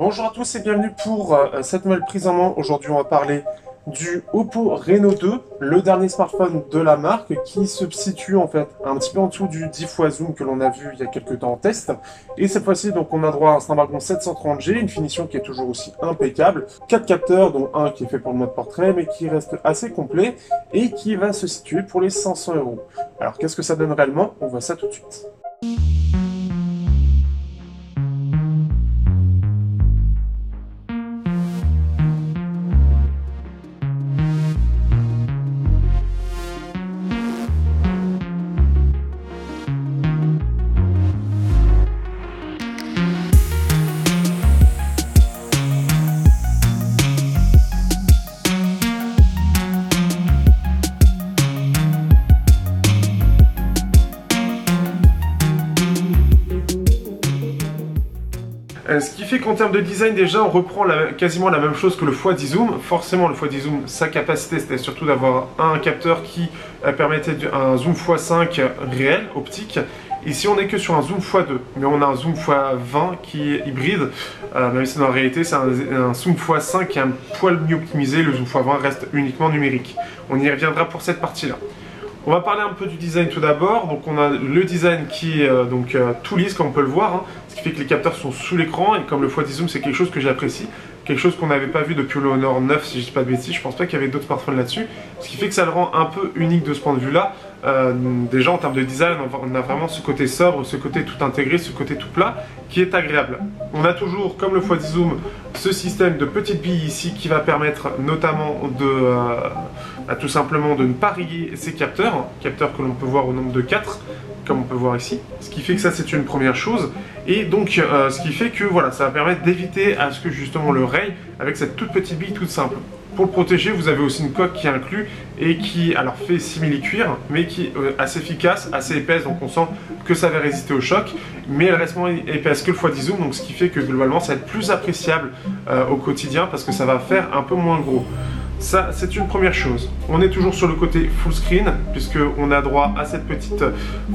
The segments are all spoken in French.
Bonjour à tous et bienvenue pour cette nouvelle prise en main. Aujourd'hui, on va parler du Oppo Reno 2, le dernier smartphone de la marque qui se situe en fait un petit peu en dessous du 10 x zoom que l'on a vu il y a quelques temps en test. Et cette fois-ci, donc, on a droit à un Snapdragon 730G, une finition qui est toujours aussi impeccable. 4 capteurs, dont un qui est fait pour le mode portrait, mais qui reste assez complet et qui va se situer pour les 500 €. Alors, qu'est-ce que ça donne réellement? On voit ça tout de suite. Ce qui fait qu'en termes de design, déjà, on reprend quasiment la même chose que le x10 zoom. Forcément, le x10 zoom, sa capacité, c'était surtout d'avoir un capteur qui permettait un zoom x5 réel, optique. Ici, on n'est que sur un zoom x2, mais on a un zoom x20 qui est hybride, même si dans la réalité, c'est un zoom x5 qui est un poil mieux optimisé. Le zoom x20 reste uniquement numérique. On y reviendra pour cette partie-là. On va parler un peu du design tout d'abord. Donc on a le design qui est tout lisse comme on peut le voir, hein, ce qui fait que les capteurs sont sous l'écran et comme le x10 zoom c'est quelque chose que j'apprécie, quelque chose qu'on n'avait pas vu depuis le Honor 9 si je dis pas de bêtises, je pense pas qu'il y avait d'autres smartphones là-dessus, ce qui fait que ça le rend un peu unique de ce point de vue-là. Déjà en termes de design, on a vraiment ce côté sobre, ce côté tout intégré, ce côté tout plat qui est agréable. On a toujours, comme le x10 zoom, ce système de petites billes ici qui va permettre notamment de tout simplement de ne pas rayer ces capteurs que l'on peut voir au nombre de 4, comme on peut voir ici. Ce qui fait que ça c'est une première chose. Et donc ce qui fait que voilà, ça va permettre d'éviter à ce que justement le raye avec cette toute petite bille toute simple. Pour le protéger, vous avez aussi une coque qui est inclue et qui alors fait simili-cuir, mais qui est assez efficace, assez épaisse, donc on sent que ça va résister au choc, mais elle reste moins épaisse que le x10 zoom, donc ce qui fait que globalement ça va être plus appréciable au quotidien parce que ça va faire un peu moins gros. Ça, c'est une première chose. On est toujours sur le côté full screen, puisqu'on a droit à cette petite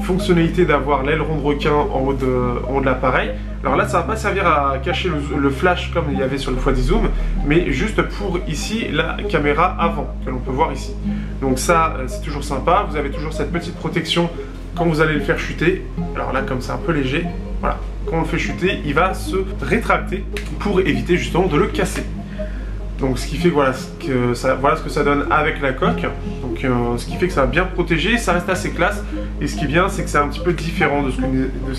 fonctionnalité d'avoir l'aileron de requin en haut de l'appareil. Alors là, ça ne va pas servir à cacher le flash comme il y avait sur le x10 zoom, mais juste pour ici, la caméra avant, que l'on peut voir ici. Donc ça, c'est toujours sympa. Vous avez toujours cette petite protection quand vous allez le faire chuter. Alors là, comme c'est un peu léger, voilà. Quand on le fait chuter, il va se rétracter pour éviter justement de le casser. Donc ce qui fait que voilà ce que ça donne avec la coque. Donc ce qui fait que ça va bien protéger, ça reste assez classe. Et ce qui est bien, c'est que c'est un petit peu différent de ce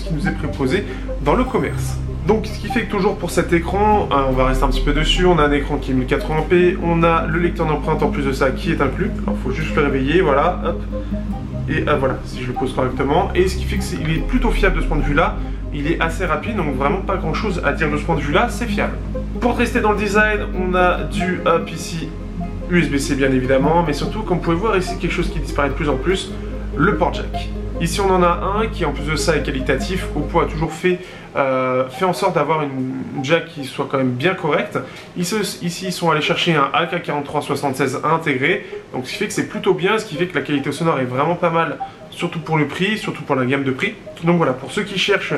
qui nous est proposé dans le commerce. Donc ce qui fait que toujours pour cet écran, on va rester un petit peu dessus, on a un écran qui est 1080p, on a le lecteur d'empreinte en plus de ça qui est inclus. Alors il faut juste le réveiller, voilà, hop. Et voilà, si je le pose correctement. Et ce qui fait qu'il est plutôt fiable de ce point de vue-là. Il est assez rapide, donc vraiment pas grand chose à dire de ce point de vue là, c'est fiable. Pour rester dans le design, on a du hub ici, USB-C bien évidemment, mais surtout comme vous pouvez voir ici quelque chose qui disparaît de plus en plus, le port jack. Ici on en a un qui en plus de ça est qualitatif. Oppo a toujours fait en sorte d'avoir une jack qui soit quand même bien correcte. Ici ils sont allés chercher un AK4376 intégré, donc ce qui fait que c'est plutôt bien, ce qui fait que la qualité sonore est vraiment pas mal, surtout pour le prix, surtout pour la gamme de prix. Donc voilà, pour ceux qui cherchent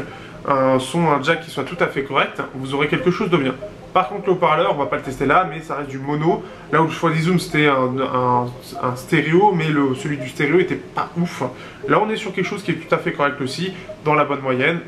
un jack qui soit tout à fait correct, vous aurez quelque chose de bien. Par contre le haut-parleur, on va pas le tester là, mais ça reste du mono. Là où le x10 zoom c'était un stéréo, mais celui du stéréo était pas ouf. Là on est sur quelque chose qui est tout à fait correct aussi, dans la bonne moyenne.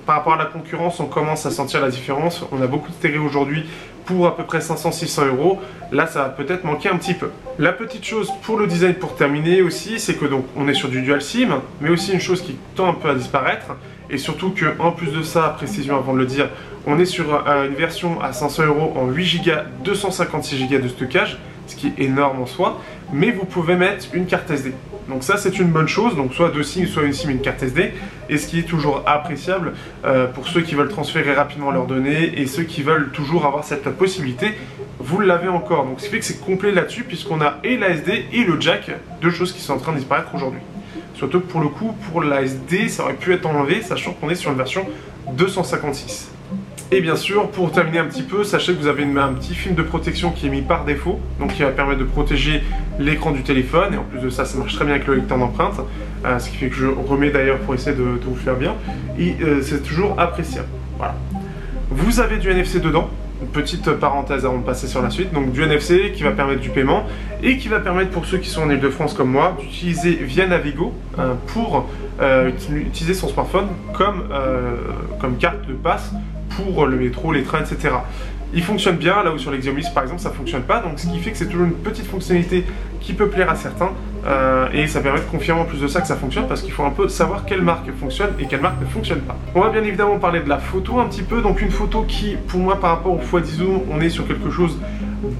Par rapport à la concurrence, on commence à sentir la différence. On a beaucoup de stéréo aujourd'hui pour à peu près 500-600 €. Là, ça va peut-être manquer un petit peu. La petite chose pour le design pour terminer aussi, c'est que donc on est sur du dual SIM, mais aussi une chose qui tend un peu à disparaître. Et surtout qu'en plus de ça, précision avant de le dire, on est sur une version à 500 € en 8 Go, 256 Go de stockage, ce qui est énorme en soi, mais vous pouvez mettre une carte SD. Donc ça c'est une bonne chose, donc soit 2 SIM, soit une SIM, une carte SD, et ce qui est toujours appréciable pour ceux qui veulent transférer rapidement leurs données et ceux qui veulent toujours avoir cette possibilité, vous l'avez encore. Donc ce qui fait que c'est complet là-dessus puisqu'on a et la SD et le jack, deux choses qui sont en train de disparaître aujourd'hui. Surtout que pour le coup, pour la SD, ça aurait pu être enlevé, sachant qu'on est sur une version 256. Et bien sûr, pour terminer un petit peu, sachez que vous avez un petit film de protection qui est mis par défaut, donc qui va permettre de protéger l'écran du téléphone, et en plus de ça, ça marche très bien avec le lecteur d'empreintes, ce qui fait que je remets d'ailleurs pour essayer de vous faire bien, et c'est toujours appréciable. Voilà. Vous avez du NFC dedans, petite parenthèse avant de passer sur la suite, donc du NFC qui va permettre du paiement et qui va permettre pour ceux qui sont en Ile-de-France comme moi d'utiliser via Navigo pour utiliser son smartphone comme carte de passe pour le métro, les trains, etc. Il fonctionne bien, là où sur l'Xiomlis par exemple ça fonctionne pas, donc ce qui fait que c'est toujours une petite fonctionnalité qui peut plaire à certains et ça permet de confirmer en plus de ça que ça fonctionne parce qu'il faut un peu savoir quelle marque fonctionne et quelle marque ne fonctionne pas. On va bien évidemment parler de la photo un petit peu, donc une photo qui pour moi par rapport au x10 zoom on est sur quelque chose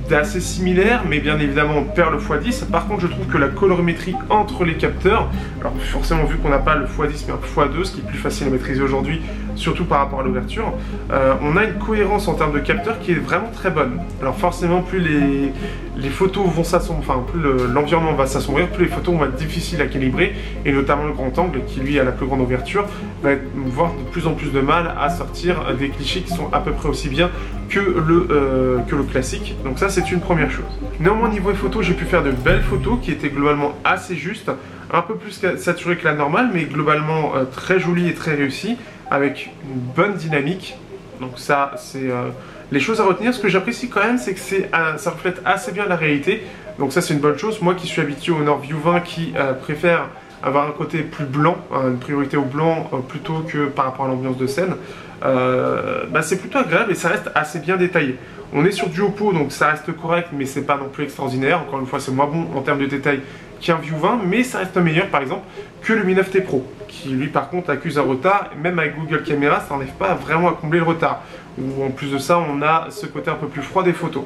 d'assez similaire, mais bien évidemment on perd le x10. Par contre je trouve que la colorimétrie entre les capteurs, alors forcément vu qu'on n'a pas le x10 mais un x2, ce qui est plus facile à maîtriser aujourd'hui, surtout par rapport à l'ouverture, on a une cohérence en termes de capteurs qui est vraiment très bonne. Alors forcément plus les photos vont s'assombrir, enfin plus l'environnement va s'assombrir, plus les photos vont être difficiles à calibrer, et notamment le grand angle qui lui a la plus grande ouverture va avoir de plus en plus de mal à sortir des clichés qui sont à peu près aussi bien que le classique. Donc ça c'est une première chose. Néanmoins niveau photos j'ai pu faire de belles photos qui étaient globalement assez justes, un peu plus saturées que la normale, mais globalement très jolies et très réussies, avec une bonne dynamique. Donc ça c'est les choses à retenir. Ce que j'apprécie quand même c'est que ça reflète assez bien la réalité, donc ça c'est une bonne chose. Moi qui suis habitué au Nord-View 20 qui préfère avoir un côté plus blanc, une priorité au blanc plutôt que par rapport à l'ambiance de scène, c'est plutôt agréable et ça reste assez bien détaillé. On est sur du Oppo donc ça reste correct, mais c'est pas non plus extraordinaire. Encore une fois c'est moins bon en termes de détail qu'un View 20, mais ça reste meilleur par exemple que le Mi 9T Pro, qui lui par contre accuse un retard. Même avec Google Caméra ça n'arrive pas vraiment à combler le retard, ou en plus de ça on a ce côté un peu plus froid des photos.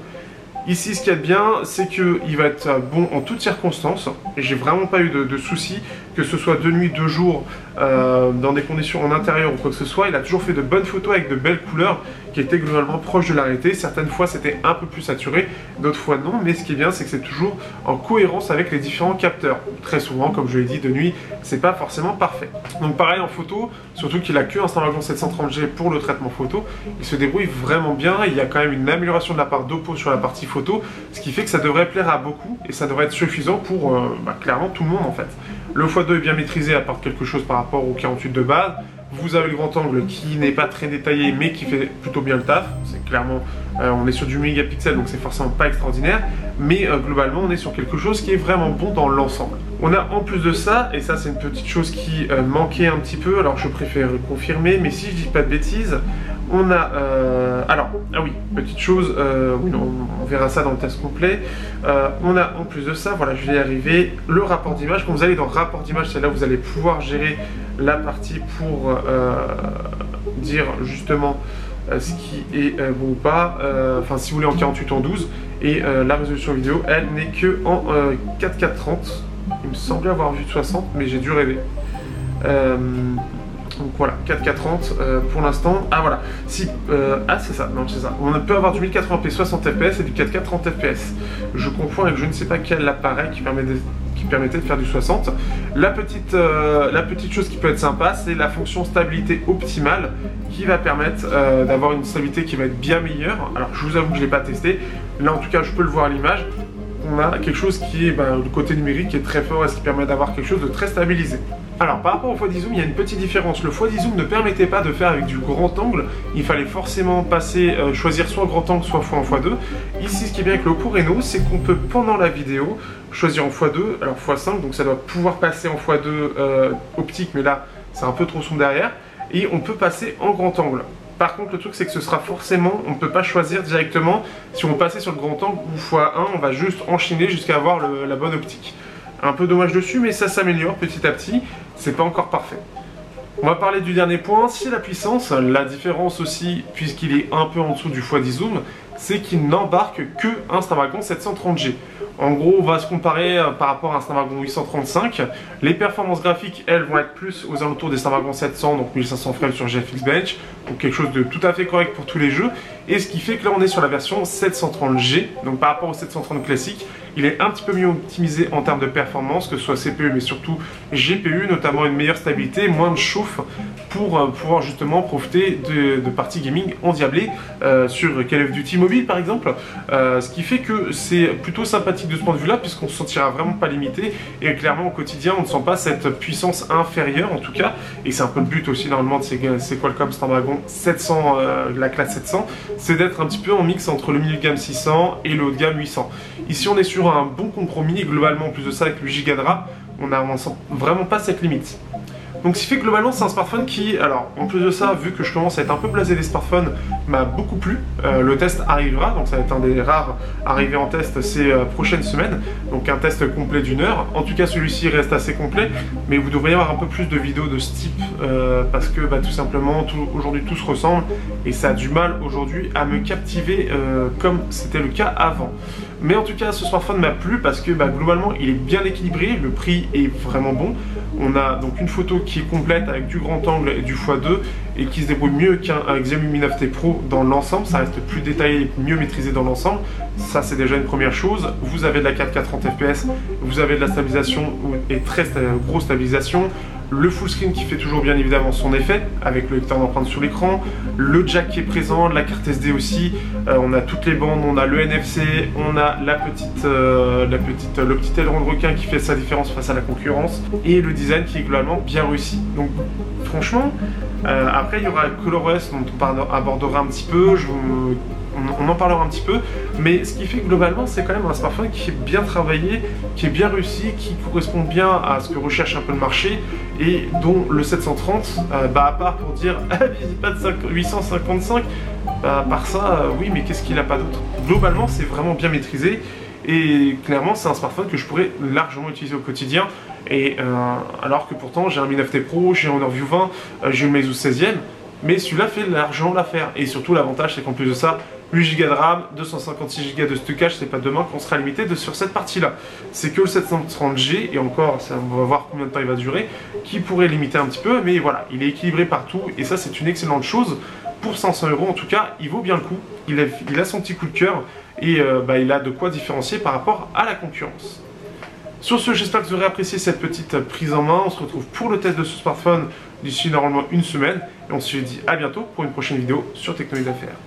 Ici, ce qu'il y a de bien, c'est qu'il va être bon en toutes circonstances. Et j'ai vraiment pas eu de soucis, que ce soit de nuit, de jour, dans des conditions en intérieur ou quoi que ce soit. Il a toujours fait de bonnes photos avec de belles couleurs qui étaient globalement proches de la réalité. Certaines fois, c'était un peu plus saturé, d'autres fois non. Mais ce qui est bien, c'est que c'est toujours en cohérence avec les différents capteurs. Très souvent, comme je l'ai dit, de nuit, c'est pas forcément parfait. Donc pareil en photo, surtout qu'il a que un Snapdragon 730G pour le traitement photo. Il se débrouille vraiment bien. Il y a quand même une amélioration de la part d'Oppo sur la partie photo, ce qui fait que ça devrait plaire à beaucoup et ça devrait être suffisant pour clairement tout le monde en fait. Le x2 est bien maîtrisé, apporte quelque chose par rapport au 48 de base. Vous avez le grand angle qui n'est pas très détaillé mais qui fait plutôt bien le taf. C'est clairement, on est sur du mégapixel donc c'est forcément pas extraordinaire, mais globalement on est sur quelque chose qui est vraiment bon dans l'ensemble. On a en plus de ça, et ça c'est une petite chose qui manquait un petit peu, alors je préfère confirmer, mais si je dis pas de bêtises, on a, petite chose, oui non, on verra ça dans le test complet. On a en plus de ça, voilà, je vais y arriver, le rapport d'image. Quand vous allez dans le rapport d'image, c'est là où vous allez pouvoir gérer la partie pour dire justement ce qui est bon ou pas. Enfin, si vous voulez en 48 en 12, et la résolution vidéo, elle n'est que en 4K30. Il me semblait avoir vu de 60, mais j'ai dû rêver. Donc voilà, 4K30 pour l'instant. Ah voilà, si, c'est ça, non c'est ça. On peut avoir du 1080p 60 fps et du 4K 30 fps. Je confonds avec je ne sais pas quel appareil qui permettait de faire du 60. La petite chose qui peut être sympa, c'est la fonction stabilité optimale qui va permettre d'avoir une stabilité qui va être bien meilleure. Alors je vous avoue que je ne l'ai pas testé. Là en tout cas je peux le voir à l'image. On a quelque chose qui est du côté numérique qui est très fort et ce qui permet d'avoir quelque chose de très stabilisé. Alors par rapport au x10 zoom, il y a une petite différence. Le x10 zoom ne permettait pas de faire avec du grand angle. Il fallait forcément choisir soit grand angle, soit x1, x2. Ici, ce qui est bien avec le Oppo Reno, c'est qu'on peut pendant la vidéo choisir en x2, alors x5, donc ça doit pouvoir passer en x2 optique, mais là c'est un peu trop sombre derrière. Et on peut passer en grand angle. Par contre, le truc, c'est que ce sera forcément, on ne peut pas choisir directement si on passait sur le grand angle ou x1, on va juste enchaîner jusqu'à avoir la bonne optique. Un peu dommage dessus, mais ça s'améliore petit à petit, c'est pas encore parfait. On va parler du dernier point, c'est la puissance. La différence aussi, puisqu'il est un peu en dessous du x10 zoom, c'est qu'il n'embarque que un Snapdragon 730G. En gros, on va se comparer par rapport à un Snapdragon 835. Les performances graphiques, elles, vont être plus aux alentours des Snapdragon 700, donc 1500 frames sur GFX Bench, donc quelque chose de tout à fait correct pour tous les jeux. Et ce qui fait que là, on est sur la version 730G, donc par rapport au 730 classique, Il est un petit peu mieux optimisé en termes de performance, que ce soit CPU mais surtout GPU, notamment une meilleure stabilité, moins de chauffe pour pouvoir justement profiter de parties gaming endiablées sur Call of Duty mobile par exemple, ce qui fait que c'est plutôt sympathique de ce point de vue là, puisqu'on se sentira vraiment pas limité, et clairement au quotidien on ne sent pas cette puissance inférieure en tout cas, et c'est un peu le but aussi normalement de ces Qualcomm Snapdragon 700, la classe 700, c'est d'être un petit peu en mix entre le milieu de gamme 600 et le haut de gamme 800. Ici on est sur un bon compromis, et globalement en plus de ça avec 8 Go de RAM, on ne sent vraiment pas cette limite. Donc ce qui fait que globalement c'est un smartphone qui, alors en plus de ça, vu que je commence à être un peu blasé des smartphones, m'a beaucoup plu. Le test arrivera, donc ça va être un des rares arrivés en test ces prochaines semaines. Donc un test complet d'1 heure. En tout cas celui-ci reste assez complet, mais vous devriez avoir un peu plus de vidéos de ce type, parce que tout simplement aujourd'hui tout se ressemble, et ça a du mal aujourd'hui à me captiver comme c'était le cas avant. Mais en tout cas ce smartphone m'a plu parce que globalement il est bien équilibré, le prix est vraiment bon. On a donc une photo qui est complète avec du grand angle et du x2 et qui se débrouille mieux qu'un Xiaomi Mi 9T Pro dans l'ensemble. Ça reste plus détaillé, mieux maîtrisé dans l'ensemble. Ça c'est déjà une première chose. Vous avez de la 4K 30 fps, vous avez de la stabilisation et très grosse stabilisation. Le full screen qui fait toujours bien évidemment son effet avec le lecteur d'empreintes sur l'écran, le jack qui est présent, la carte SD aussi, on a toutes les bandes, on a le NFC, on a le petit aileron de requin qui fait sa différence face à la concurrence, et le design qui est globalement bien réussi. Donc franchement, après il y aura ColorOS dont on abordera un petit peu, on en parlera un petit peu, mais ce qui fait que globalement c'est quand même un smartphone qui est bien travaillé, qui est bien réussi, qui correspond bien à ce que recherche un peu le marché, et dont le 730, à part pour dire il pas de 855, à part ça, oui, mais qu'est-ce qu'il n'a pas d'autre? Globalement c'est vraiment bien maîtrisé, et clairement c'est un smartphone que je pourrais largement utiliser au quotidien, et alors que pourtant j'ai un Mi 9T Pro, j'ai un Honor View 20, j'ai une Meizu 16e, mais celui-là fait largement l'affaire. Et surtout l'avantage c'est qu'en plus de ça, 8 Go de RAM, 256 Go de stockage, c'est pas demain qu'on sera limité sur cette partie-là. C'est que le 730G, et encore, on va voir combien de temps il va durer, qui pourrait limiter un petit peu, mais voilà, il est équilibré partout, et ça c'est une excellente chose. Pour 500 € en tout cas, il vaut bien le coup, il a son petit coup de cœur, et il a de quoi différencier par rapport à la concurrence. Sur ce, j'espère que vous aurez apprécié cette petite prise en main. On se retrouve pour le test de ce smartphone d'ici normalement une semaine, et on se dit à bientôt pour une prochaine vidéo sur Technologie d'affaires.